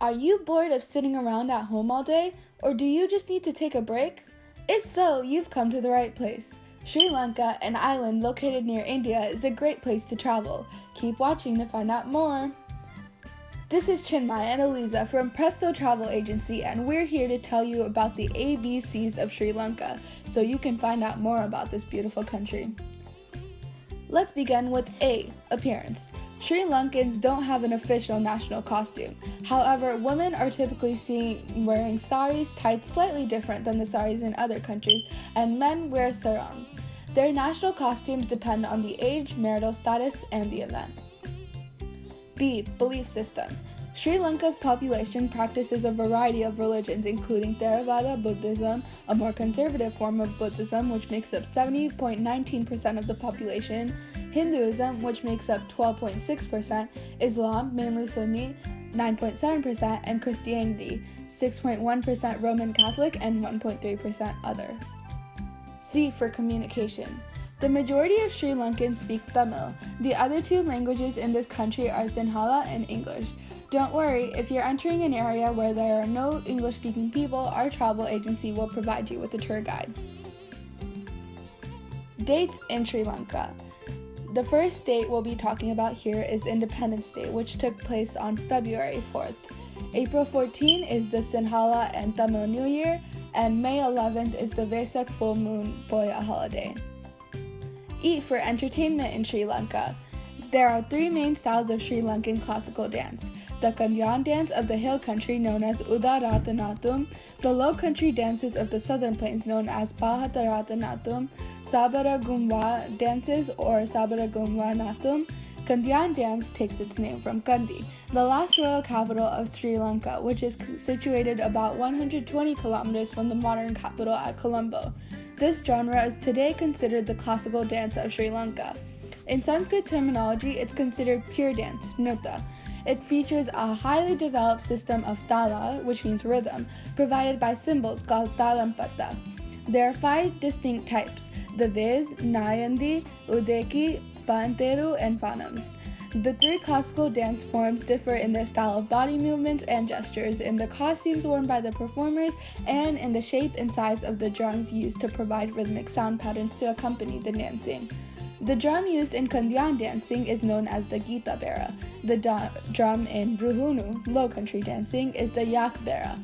Are you bored of sitting around at home all day, or do you just need to take a break? If so, you've come to the right place. Sri Lanka, an island located near India, is a great place to travel. Keep watching to find out more. This is Chinmayi and Aleeza from Presto Travel Agency, and we're here to tell you about the ABCs of Sri Lanka, so you can find out more about this beautiful country. Let's begin with A, appearance. Sri Lankans don't have an official national costume. However, women are typically seen wearing saris, tights slightly different than the saris in other countries, and men wear sarong. Their national costumes depend on the age, marital status, and the event. B, belief system. Sri Lanka's population practices a variety of religions, including Theravada Buddhism, a more conservative form of Buddhism which makes up 70.19% of the population, Hinduism, which makes up 12.6%, Islam, mainly Sunni, 9.7%, and Christianity, 6.1% Roman Catholic and 1.3% other. C for communication. The majority of Sri Lankans speak Tamil. The other two languages in this country are Sinhala and English. Don't worry, if you're entering an area where there are no English-speaking people, our travel agency will provide you with a tour guide. Dates in Sri Lanka. The first date we'll be talking about here is Independence Day, which took place on February 4th. April 14 is the Sinhala and Tamil New Year, and May 11th is the Vesak full moon Boya holiday. E for entertainment in Sri Lanka. There are three main styles of Sri Lankan classical dance. The Kandyan dance of the hill country known as Udaratanatum, the low country dances of the southern plains known as Pahatharatanatum, Sabaragumwa dances or Sabaragumwa Natum. Kandyan dance takes its name from Kandy, the last royal capital of Sri Lanka, which is situated about 120 kilometers from the modern capital at Colombo. This genre is today considered the classical dance of Sri Lanka. In Sanskrit terminology, it's considered pure dance, nrtta. It features a highly developed system of tala, which means rhythm, provided by cymbals called talampata. There are 5 distinct types: the Viz, Nayandi, Udeki, Panteru, and Phanams. The 3 classical dance forms differ in their style of body movements and gestures, in the costumes worn by the performers, and in the shape and size of the drums used to provide rhythmic sound patterns to accompany the dancing. The drum used in Kandyan dancing is known as the Gita Bera. The drum in Ruhunu, low country dancing, is the Yak Bera,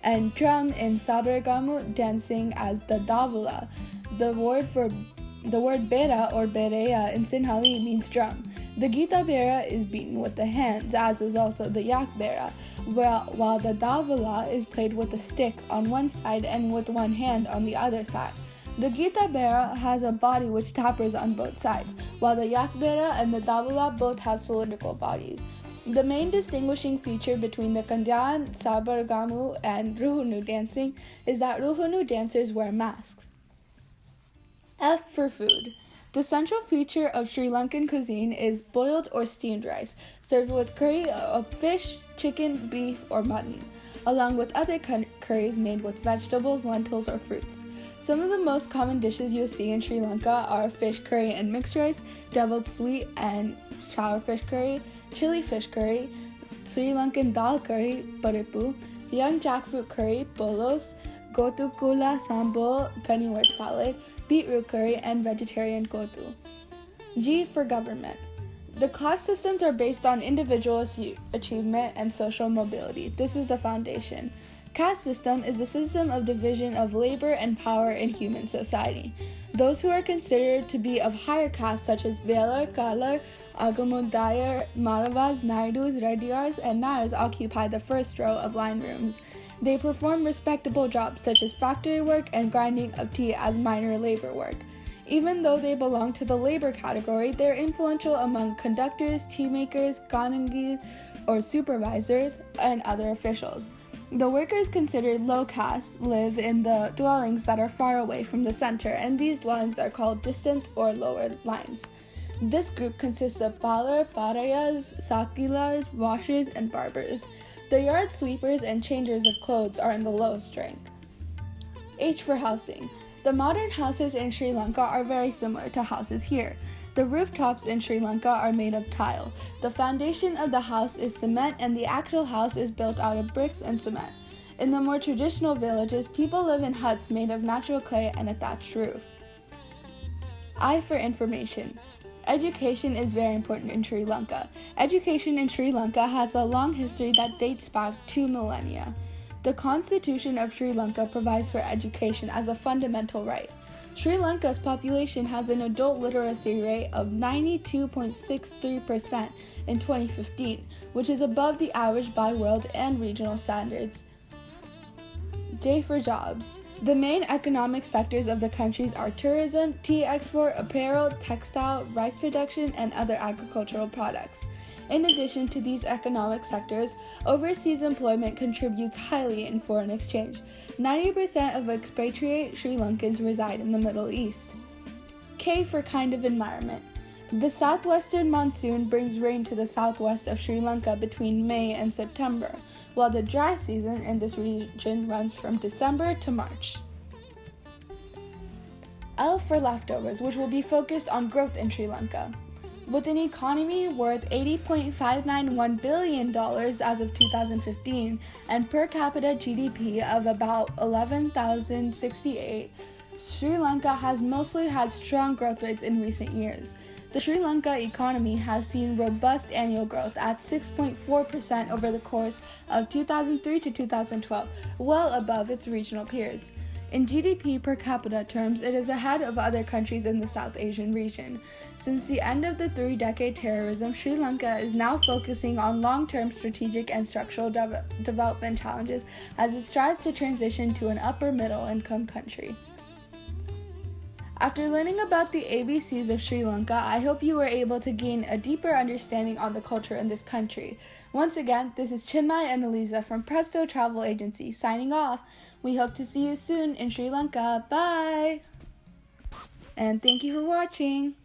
and drum in Sabaragamu dancing as the Davula. The word Bera or Bereya in Sinhali means drum. The Gita Bera is beaten with the hands, as is also the Yak Bera, while the Davula is played with a stick on one side and with one hand on the other side. The Gita Bera has a body which tapers on both sides, while the Yak Bera and the Davula both have cylindrical bodies. The main distinguishing feature between the Kandyan, Sabaragamu, and Ruhunu dancing is that Ruhunu dancers wear masks. F for food. The central feature of Sri Lankan cuisine is boiled or steamed rice, served with curry of fish, chicken, beef, or mutton, along with other curries made with vegetables, lentils, or fruits. Some of the most common dishes you'll see in Sri Lanka are fish curry and mixed rice, deviled sweet and sour fish curry, chili fish curry, Sri Lankan dal curry, paripu, young jackfruit curry, bolos, gotukula sambal, pennyworth salad, beetroot curry, and vegetarian gotu. G for government. The class systems are based on individual achievement and social mobility. This is the foundation. Caste system is the system of division of labor and power in human society. Those who are considered to be of higher caste, such as Velar, Kalar, Agamudayar, Maravas, Naidus, Reddyars, and Nayars, occupy the first row of line rooms. They perform respectable jobs such as factory work and grinding of tea as minor labor work. Even though they belong to the labor category, they're influential among conductors, tea makers, kanangis, or supervisors, and other officials. The workers considered low caste live in the dwellings that are far away from the center, and these dwellings are called distant or lower lines. This group consists of palar, parayas, sakilars, washers, and barbers. The yard sweepers and changers of clothes are in the lowest rank. H for housing. The modern houses in Sri Lanka are very similar to houses here. The rooftops in Sri Lanka are made of tile. The foundation of the house is cement, and the actual house is built out of bricks and cement. In the more traditional villages, people live in huts made of natural clay and a thatched roof. I for information. Education is very important in Sri Lanka. Education in Sri Lanka has a long history that dates back 2 millennia. The Constitution of Sri Lanka provides for education as a fundamental right. Sri Lanka's population has an adult literacy rate of 92.63% in 2015, which is above the average by world and regional standards. J for jobs. The main economic sectors of the countries are tourism, tea export, apparel, textile, rice production, and other agricultural products. In addition to these economic sectors, overseas employment contributes highly in foreign exchange. 90% of expatriate Sri Lankans reside in the Middle East. K for kind of environment. The southwestern monsoon brings rain to the southwest of Sri Lanka between May and September, while the dry season in this region runs from December to March. L for leftovers, which will be focused on growth in Sri Lanka. With an economy worth $80.591 billion as of 2015 and per capita GDP of about 11,068, Sri Lanka has mostly had strong growth rates in recent years. The Sri Lanka economy has seen robust annual growth at 6.4% over the course of 2003 to 2012, well above its regional peers. In GDP per capita terms, it is ahead of other countries in the South Asian region. Since the end of the 3-decade terrorism, Sri Lanka is now focusing on long-term strategic and structural development challenges as it strives to transition to an upper middle-income country. After learning about the ABCs of Sri Lanka, I hope you were able to gain a deeper understanding on the culture in this country. Once again, this is Chinmayi and Aleeza from Presto Travel Agency signing off. We hope to see you soon in Sri Lanka. Bye! And thank you for watching.